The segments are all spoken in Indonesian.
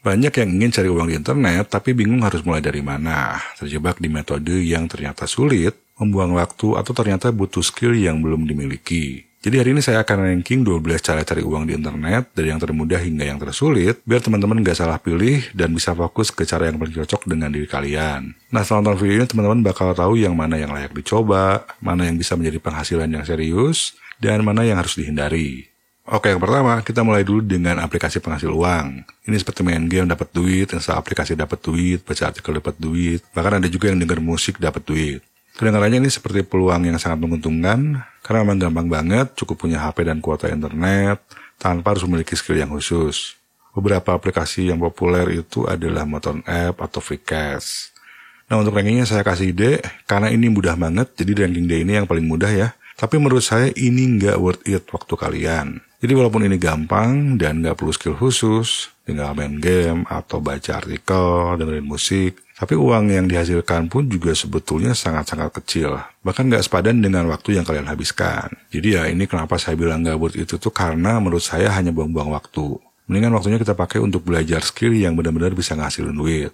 Banyak yang ingin cari uang di internet tapi bingung harus mulai dari mana. Terjebak di metode yang ternyata sulit, membuang waktu, atau ternyata butuh skill yang belum dimiliki. Jadi hari ini saya akan ranking 12 cara cari uang di internet dari yang termudah hingga yang tersulit, biar teman-teman gak salah pilih dan bisa fokus ke cara yang paling cocok dengan diri kalian. Nah, setelah nonton video ini teman-teman bakal tahu yang mana yang layak dicoba, mana yang bisa menjadi penghasilan yang serius, dan mana yang harus dihindari. Oke, yang pertama, kita mulai dulu dengan aplikasi penghasil uang. Ini seperti main game dapat duit, install aplikasi dapat duit, baca artikel dapat duit, bahkan ada juga yang denger musik dapat duit. Kedengarannya ini seperti peluang yang sangat menguntungkan, karena memang gampang banget, cukup punya HP dan kuota internet, tanpa harus memiliki skill yang khusus. Beberapa aplikasi yang populer itu adalah Moton App atau Vcash. Nah, untuk rankingnya saya kasih D, karena ini mudah banget, jadi ranking D ini yang paling mudah ya. Tapi menurut saya ini nggak worth it waktu kalian. Jadi walaupun ini gampang dan nggak perlu skill khusus, tinggal main game atau baca artikel, dengerin musik, tapi uang yang dihasilkan pun juga sebetulnya sangat-sangat kecil. Bahkan nggak sepadan dengan waktu yang kalian habiskan. Jadi ya ini kenapa saya bilang nggak worth it itu karena menurut saya hanya buang-buang waktu. Mendingan waktunya kita pakai untuk belajar skill yang benar-benar bisa ngasilin duit.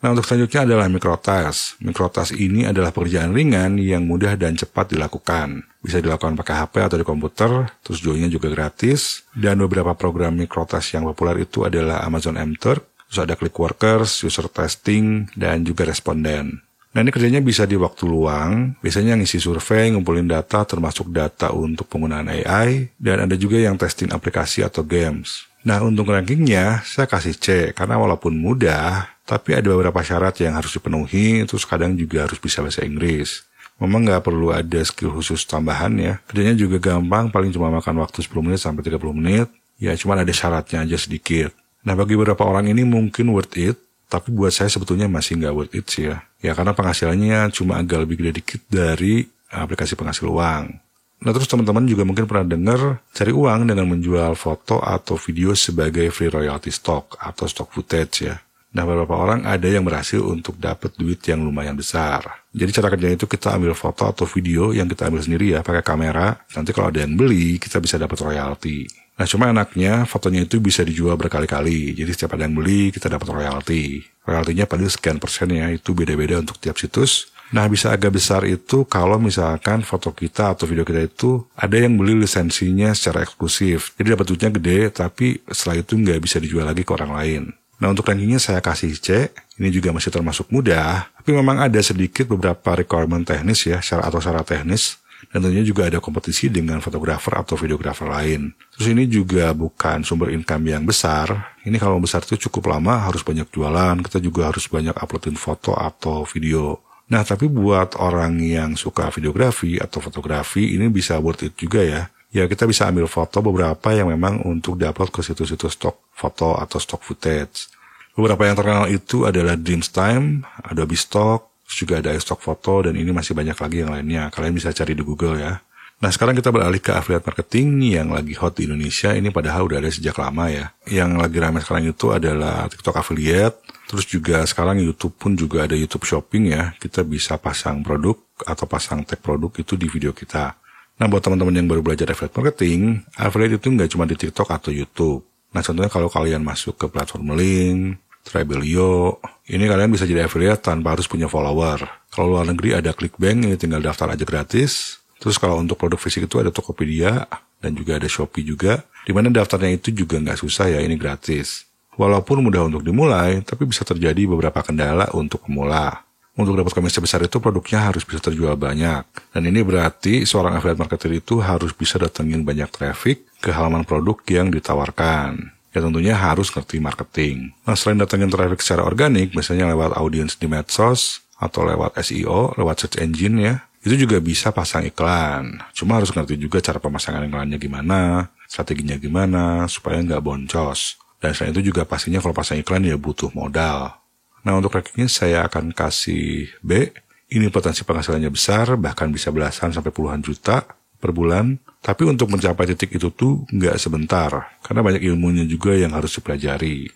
Nah, untuk selanjutnya adalah mikrotask. Mikrotask ini adalah pekerjaan ringan yang mudah dan cepat dilakukan. Bisa dilakukan pakai HP atau di komputer, terus joinnya juga gratis. Dan beberapa program mikrotask yang populer itu adalah Amazon MTurk, terus ada Clickworkers, User Testing, dan juga Responden. Nah, ini kerjanya bisa di waktu luang, biasanya ngisi survei, ngumpulin data, termasuk data untuk penggunaan AI, dan ada juga yang testing aplikasi atau games. Nah, untuk rankingnya, saya kasih C, karena walaupun mudah, tapi ada beberapa syarat yang harus dipenuhi, terus kadang juga harus bisa bahasa Inggris. Memang nggak perlu ada skill khusus tambahan ya, kerjanya juga gampang, paling cuma makan waktu 10 menit sampai 30 menit, ya cuma ada syaratnya aja sedikit. Nah, bagi beberapa orang ini mungkin worth it, tapi buat saya sebetulnya masih nggak worth it sih ya. Ya karena penghasilannya cuma agak lebih gede dikit dari aplikasi penghasil uang. Nah, terus teman-teman juga mungkin pernah dengar cari uang dengan menjual foto atau video sebagai free royalty stock atau stock footage ya. Nah, beberapa orang ada yang berhasil untuk dapat duit yang lumayan besar. Jadi cara kerjanya itu kita ambil foto atau video yang kita ambil sendiri ya pakai kamera. Nanti kalau ada yang beli kita bisa dapat royalty. Nah, cuma enaknya fotonya itu bisa dijual berkali-kali. Jadi setiap ada yang beli kita dapat royalty. Royaltinya paling sekian persen ya, itu beda-beda untuk tiap situs. Nah, bisa agak besar itu kalau misalkan foto kita atau video kita itu ada yang beli lisensinya secara eksklusif. Jadi dapat duitnya gede, tapi setelah itu nggak bisa dijual lagi ke orang lain. Nah, untuk rankingnya saya kasih C. Ini juga masih termasuk mudah, tapi memang ada sedikit beberapa requirement teknis ya, syarat teknis. Dan tentunya juga ada kompetisi dengan fotografer atau videografer lain. Terus ini juga bukan sumber income yang besar. Ini kalau besar itu cukup lama, harus banyak jualan. Kita juga harus banyak uploadin foto atau video. Nah, tapi buat orang yang suka videografi atau fotografi, ini bisa worth it juga ya. Ya, kita bisa ambil foto beberapa yang memang untuk diupload ke situs-situs stock foto atau stock footage. Beberapa yang terkenal itu adalah Dreamstime, Adobe Stock, juga ada stock foto, dan ini masih banyak lagi yang lainnya. Kalian bisa cari di Google ya. Nah, sekarang kita beralih ke affiliate marketing yang lagi hot di Indonesia. Ini padahal udah ada sejak lama ya. Yang lagi ramai sekarang itu adalah TikTok affiliate. Terus juga sekarang YouTube pun juga ada YouTube Shopping ya. Kita bisa pasang produk atau pasang tag produk itu di video kita. Nah, buat teman-teman yang baru belajar affiliate marketing, affiliate itu nggak cuma di TikTok atau YouTube. Nah, contohnya kalau kalian masuk ke platform Link, Trebelio, ini kalian bisa jadi affiliate tanpa harus punya follower. Kalau luar negeri ada Clickbank, ini tinggal daftar aja gratis. Terus kalau untuk produk fisik itu ada Tokopedia, dan juga ada Shopee juga, dimana daftarnya itu juga nggak susah ya, ini gratis. Walaupun mudah untuk dimulai, tapi bisa terjadi beberapa kendala untuk pemula. Untuk dapat komisi besar itu produknya harus bisa terjual banyak. Dan ini berarti seorang affiliate marketer itu harus bisa datengin banyak traffic ke halaman produk yang ditawarkan. Ya tentunya harus ngerti marketing. Nah, selain datengin traffic secara organik, misalnya lewat audiens di medsos, atau lewat SEO, lewat search engine ya, itu juga bisa pasang iklan. Cuma harus ngerti juga cara pemasangan iklannya gimana, strateginya gimana, supaya nggak boncos. Dan selain itu juga pastinya kalau pasang iklan ya butuh modal. Nah, untuk rankingnya saya akan kasih B. Ini potensi penghasilannya besar, bahkan bisa belasan sampai puluhan juta per bulan. Tapi untuk mencapai titik itu tuh nggak sebentar, karena banyak ilmunya juga yang harus dipelajari.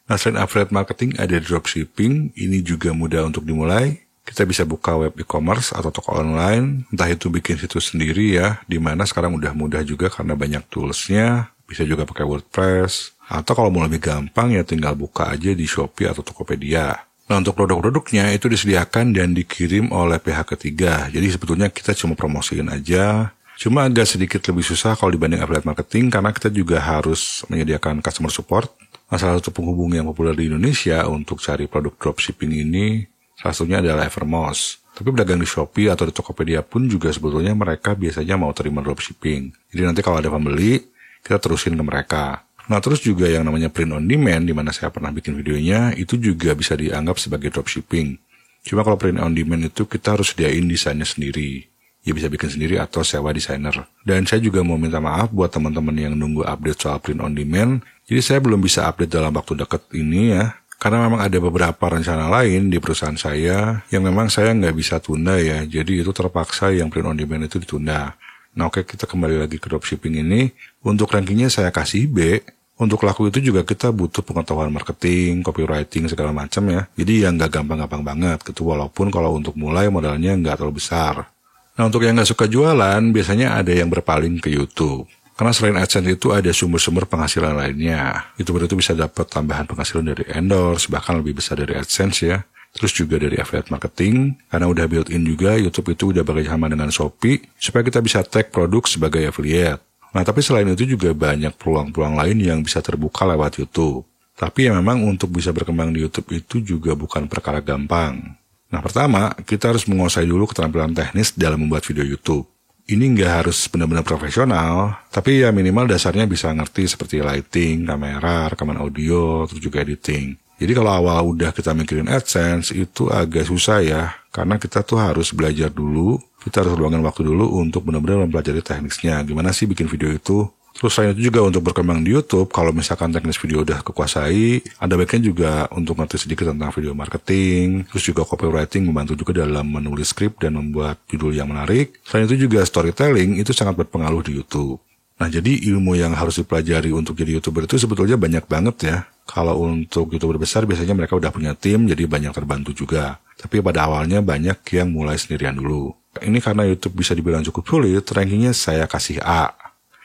Nah, selain affiliate marketing ada dropshipping, ini juga mudah untuk dimulai. Kita bisa buka web e-commerce atau toko online, entah itu bikin situs sendiri ya, dimana sekarang udah mudah juga karena banyak toolsnya. bisa juga pakai WordPress, atau kalau mau lebih gampang ya tinggal buka aja di Shopee atau Tokopedia. Nah, untuk produk-produknya itu disediakan dan dikirim oleh pihak ketiga. Jadi sebetulnya kita cuma promosiin aja. Cuma agak sedikit lebih susah kalau dibanding affiliate marketing karena kita juga harus menyediakan customer support. Nah, salah satu penghubung yang populer di Indonesia untuk cari produk dropshipping ini salah satunya adalah Evermost. Tapi pedagang di Shopee atau di Tokopedia pun juga sebetulnya mereka biasanya mau terima dropshipping. Jadi nanti kalau ada pembeli, kita terusin ke mereka. Nah, terus juga yang namanya print on demand, di mana saya pernah bikin videonya, itu juga bisa dianggap sebagai dropshipping. Cuma kalau print on demand itu kita harus sediain desainnya sendiri. Ya bisa bikin sendiri atau sewa desainer. Dan saya juga mau minta maaf buat teman-teman yang nunggu update soal print on demand. Jadi saya belum bisa update dalam waktu dekat ini ya. Karena memang ada beberapa rencana lain di perusahaan saya yang memang saya nggak bisa tunda ya. Jadi itu terpaksa yang print on demand itu ditunda. Nah oke, kita kembali lagi ke dropshipping ini. Untuk rankingnya saya kasih B. Untuk laku itu juga kita butuh pengetahuan marketing, copywriting, segala macam ya. Jadi yang nggak gampang-gampang banget gitu. Walaupun kalau untuk mulai modalnya nggak terlalu besar. Nah untuk yang nggak suka jualan, biasanya ada yang berpaling ke YouTube. Karena selain AdSense itu ada sumber-sumber penghasilan lainnya. YouTuber itu bisa dapat tambahan penghasilan dari endorse, bahkan lebih besar dari AdSense ya. Terus juga dari affiliate marketing, karena udah built-in juga, YouTube itu udah bekerjasama dengan Shopee, supaya kita bisa tag produk sebagai affiliate. Nah, tapi selain itu juga banyak peluang-peluang lain yang bisa terbuka lewat YouTube. Tapi ya memang untuk bisa berkembang di YouTube itu juga bukan perkara gampang. Nah, pertama, kita harus menguasai dulu keterampilan teknis dalam membuat video YouTube. Ini nggak harus benar-benar profesional, tapi ya minimal dasarnya bisa ngerti seperti lighting, kamera, rekaman audio, terus juga editing. Jadi kalau awal udah kita mikirin AdSense itu agak susah ya, karena kita tuh harus belajar dulu, kita harus luangkan waktu dulu untuk benar-benar mempelajari teknisnya, gimana sih bikin video itu. Terus selain itu juga untuk berkembang di YouTube, kalau misalkan teknis video udah kekuasai, ada baiknya juga untuk ngerti sedikit tentang video marketing, terus juga copywriting membantu juga dalam menulis skrip dan membuat judul yang menarik. Selain itu juga storytelling itu sangat berpengaruh di YouTube. Nah jadi ilmu yang harus dipelajari untuk jadi YouTuber itu sebetulnya banyak banget ya. Kalau untuk YouTuber besar biasanya mereka udah punya tim, jadi banyak terbantu juga. Tapi pada awalnya banyak yang mulai sendirian dulu. Ini karena YouTube bisa dibilang cukup sulit, rankingnya saya kasih A.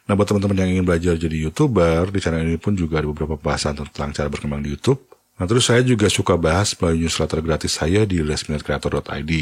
Nah buat teman-teman yang ingin belajar jadi YouTuber, di channel ini pun juga ada beberapa bahasan tentang cara berkembang di YouTube. Nah terus saya juga suka bahas melalui newsletter gratis saya di lastminutecreator.id.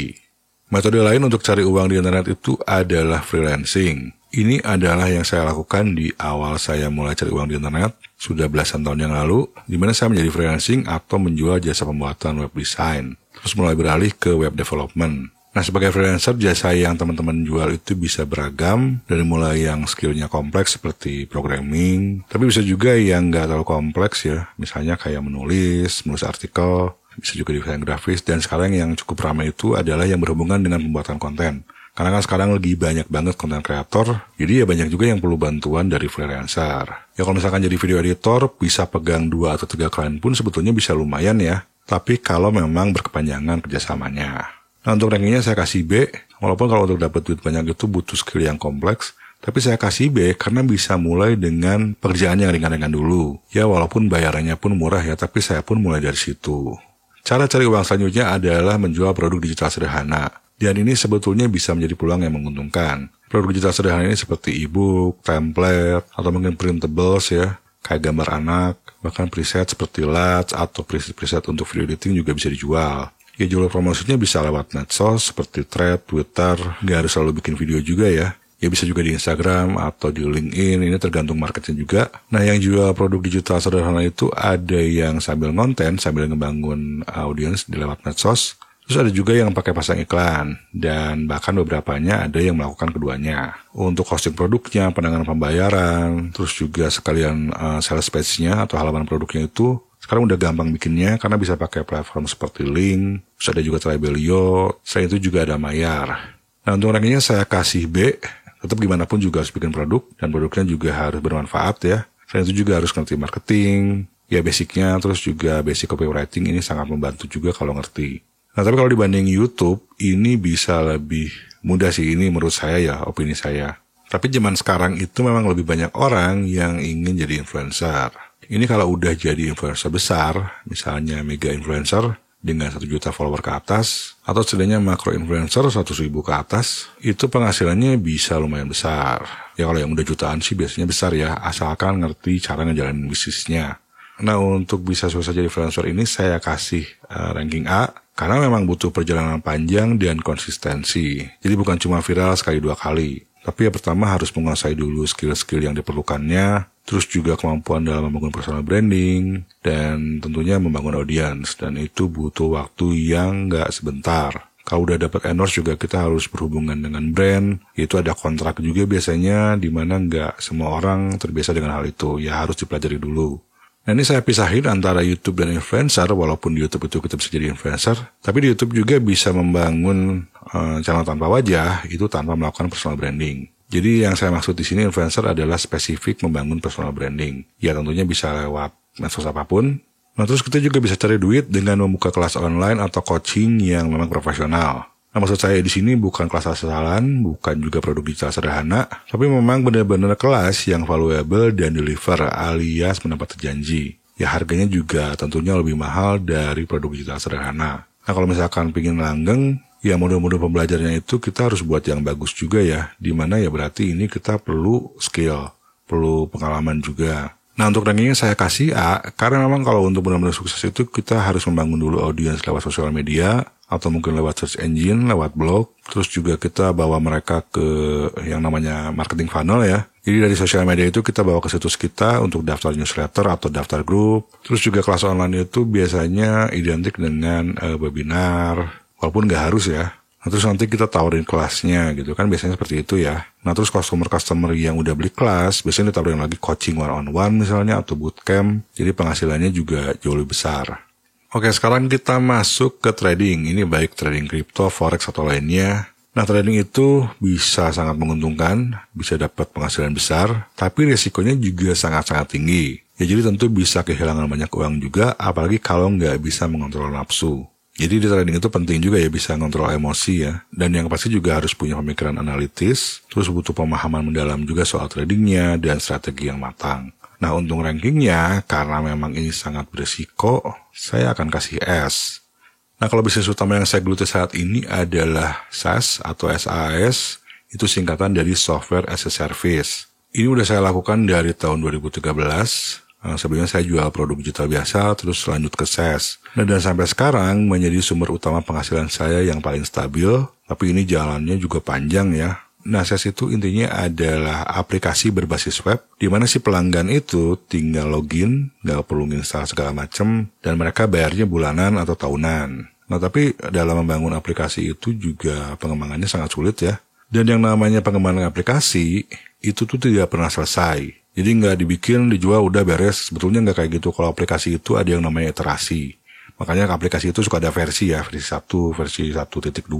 Metode lain untuk cari uang di internet itu adalah freelancing. Ini adalah yang saya lakukan di awal saya mulai cari uang di internet, sudah belasan tahun yang lalu, di mana saya menjadi freelancing atau menjual jasa pembuatan web design. Terus mulai beralih ke web development. Nah, sebagai freelancer, jasa yang teman-teman jual itu bisa beragam, dari mulai yang skillnya kompleks seperti programming, tapi bisa juga yang nggak terlalu kompleks ya, misalnya kayak menulis artikel, bisa juga desain grafis, dan sekarang yang cukup ramai itu adalah yang berhubungan dengan pembuatan konten. Karena kan sekarang lagi banyak banget konten kreator, jadi ya banyak juga yang perlu bantuan dari freelancer. Ya kalau misalkan jadi video editor, bisa pegang 2 atau 3 klien pun sebetulnya bisa lumayan ya, tapi kalau memang berkepanjangan kerjasamanya. Nah untuk rankingnya saya kasih B, walaupun kalau untuk dapat duit banyak itu butuh skill yang kompleks, tapi saya kasih B karena bisa mulai dengan pekerjaan yang ringan-ringan dulu. Ya walaupun bayarannya pun murah ya, tapi saya pun mulai dari situ. Cara cari uang selanjutnya adalah menjual produk digital sederhana. Dan ini sebetulnya bisa menjadi peluang yang menguntungkan. Produk digital sederhana ini seperti e-book, template, atau mungkin printables ya, kayak gambar anak, bahkan preset seperti LUTs atau preset untuk video editing juga bisa dijual. Ya jalur promosinya bisa lewat medsos seperti Thread, Twitter, nggak harus selalu bikin video juga ya. Ya bisa juga di Instagram atau di LinkedIn, ini tergantung marketnya juga. Nah yang jual produk digital sederhana itu ada yang sambil ngonten, sambil ngebangun audiens di lewat medsos. Terus ada juga yang pakai pasang iklan, dan bahkan beberapanya ada yang melakukan keduanya. Untuk hosting produknya, penanganan pembayaran, terus juga sekalian sales page-nya atau halaman produknya itu, sekarang udah gampang bikinnya karena bisa pakai platform seperti Link, terus ada juga Tribelio, selain itu juga ada Mayar. Nah untuk rankingnya saya kasih B, tetap gimana pun juga harus bikin produk, dan produknya juga harus bermanfaat ya. Selain itu juga harus ngerti marketing, ya basicnya, terus juga basic copywriting ini sangat membantu juga kalau ngerti. Nah tapi kalau dibanding YouTube, ini bisa lebih mudah sih, ini menurut saya ya, opini saya. Tapi zaman sekarang itu memang lebih banyak orang yang ingin jadi influencer. Ini kalau udah jadi influencer besar, misalnya mega influencer, dengan 1 juta follower ke atas, atau setidaknya makro influencer 100.000 ke atas, itu penghasilannya bisa lumayan besar. Ya kalau yang udah jutaan sih biasanya besar ya, asalkan ngerti cara ngejalanin bisnisnya. Nah untuk bisa sukses jadi influencer ini saya kasih ranking A, karena memang butuh perjalanan panjang dan konsistensi. Jadi bukan cuma viral sekali 2 kali. Tapi pertama harus menguasai dulu skill-skill yang diperlukannya, terus juga kemampuan dalam membangun personal branding, dan tentunya membangun audiens. Dan itu butuh waktu yang nggak sebentar. Kalau udah dapat endorse juga kita harus berhubungan dengan brand, itu ada kontrak juga biasanya, di mana nggak semua orang terbiasa dengan hal itu, ya harus dipelajari dulu. Nah ini saya pisahin antara YouTube dan influencer, walaupun di YouTube itu kita bisa jadi influencer, tapi di YouTube juga bisa membangun channel tanpa wajah, itu tanpa melakukan personal branding. Jadi yang saya maksud di sini influencer adalah spesifik membangun personal branding. Ya tentunya bisa lewat medsos apapun. Nah terus kita juga bisa cari duit dengan membuka kelas online atau coaching yang memang profesional. Nah maksud saya di sini bukan kelas asal-asalan, bukan juga produk digital sederhana, tapi memang benar-benar kelas yang valuable dan deliver alias menepati janji. Ya harganya juga tentunya lebih mahal dari produk digital sederhana. Nah kalau misalkan pingin langgeng, ya modul-modul pembelajarannya itu kita harus buat yang bagus juga ya, dimana ya berarti ini kita perlu skill, perlu pengalaman juga. Nah untuk rankingnya saya kasih A, karena memang kalau untuk benar-benar sukses itu kita harus membangun dulu audiens lewat sosial media, atau mungkin lewat search engine, lewat blog, terus juga kita bawa mereka ke yang namanya marketing funnel ya. Jadi dari sosial media itu kita bawa ke situs kita untuk daftar newsletter atau daftar grup. Terus juga kelas online itu biasanya identik dengan webinar, walaupun nggak harus ya. Nah, terus nanti kita tawarin kelasnya gitu kan, biasanya seperti itu ya. Nah terus customer yang udah beli kelas, biasanya ditawarin lagi coaching one-on-one misalnya atau bootcamp. Jadi penghasilannya juga jauh lebih besar. Oke, sekarang kita masuk ke trading. Ini baik trading kripto, forex, atau lainnya. Nah, trading itu bisa sangat menguntungkan, bisa dapat penghasilan besar, tapi risikonya juga sangat-sangat tinggi. Ya, jadi tentu bisa kehilangan banyak uang juga, apalagi kalau nggak bisa mengontrol nafsu. Jadi di trading itu penting juga ya bisa ngontrol emosi ya. Dan yang pasti juga harus punya pemikiran analitis, terus butuh pemahaman mendalam juga soal tradingnya dan strategi yang matang. Nah untuk rankingnya, karena memang ini sangat berisiko, saya akan kasih S. Nah kalau bisnis utama yang saya geluti saat ini adalah SaaS atau SAS, itu singkatan dari Software as a Service. Ini udah saya lakukan dari tahun 2013, sebelumnya saya jual produk digital biasa, terus lanjut ke SaaS. Nah dan sampai sekarang menjadi sumber utama penghasilan saya yang paling stabil, tapi ini jalannya juga panjang ya. Nah, SaaS itu intinya adalah aplikasi berbasis web, di mana si pelanggan itu tinggal login, nggak perlu install segala macam, dan mereka bayarnya bulanan atau tahunan. Nah, tapi dalam membangun aplikasi itu juga pengembangannya sangat sulit ya. Dan yang namanya pengembangan aplikasi, itu tuh tidak pernah selesai. Jadi nggak dibikin, dijual, udah beres. Sebetulnya nggak kayak gitu. Kalau aplikasi itu ada yang namanya iterasi. Makanya aplikasi itu suka ada versi ya, versi 1, versi 1.2.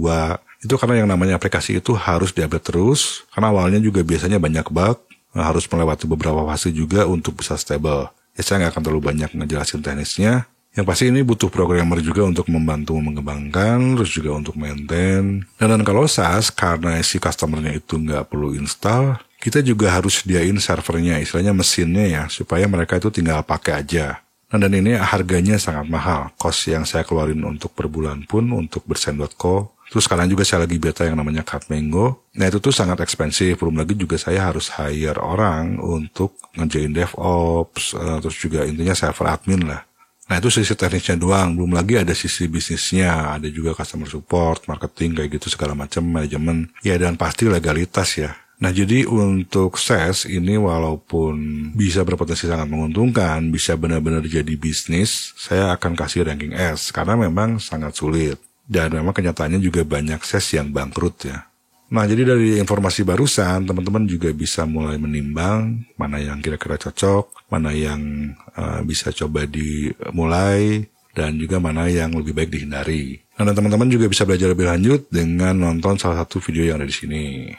Itu karena yang namanya aplikasi itu harus diupdate terus, karena awalnya juga biasanya banyak bug, harus melewati beberapa fase juga untuk bisa stable. Ya saya nggak akan terlalu banyak ngejelasin teknisnya. Yang pasti ini butuh programmer juga untuk membantu mengembangkan, terus juga untuk maintain. Dan kalau SaaS, karena si customernya itu nggak perlu install, kita juga harus sediain servernya, istilahnya mesinnya ya, supaya mereka itu tinggal pakai aja. Nah dan ini harganya sangat mahal, cost yang saya keluarin untuk per bulan pun untuk bersen.co. Terus sekarang juga saya lagi beta yang namanya Cutmango. Nah itu tuh sangat ekspensif, belum lagi juga saya harus hire orang untuk ngerjain DevOps, terus juga intinya server admin lah. Nah itu sisi teknisnya doang, belum lagi ada sisi bisnisnya, ada juga customer support, marketing kayak gitu segala macam, manajemen. Ya dan pasti legalitas ya. Nah jadi untuk SaaS ini walaupun bisa berpotensi sangat menguntungkan, bisa benar-benar jadi bisnis, saya akan kasih ranking S karena memang sangat sulit. Dan memang kenyataannya juga banyak SaaS yang bangkrut ya. Nah jadi dari informasi barusan, teman-teman juga bisa mulai menimbang mana yang kira-kira cocok, mana yang bisa coba dimulai, dan juga mana yang lebih baik dihindari. Nah dan teman-teman juga bisa belajar lebih lanjut dengan nonton salah satu video yang ada di sini.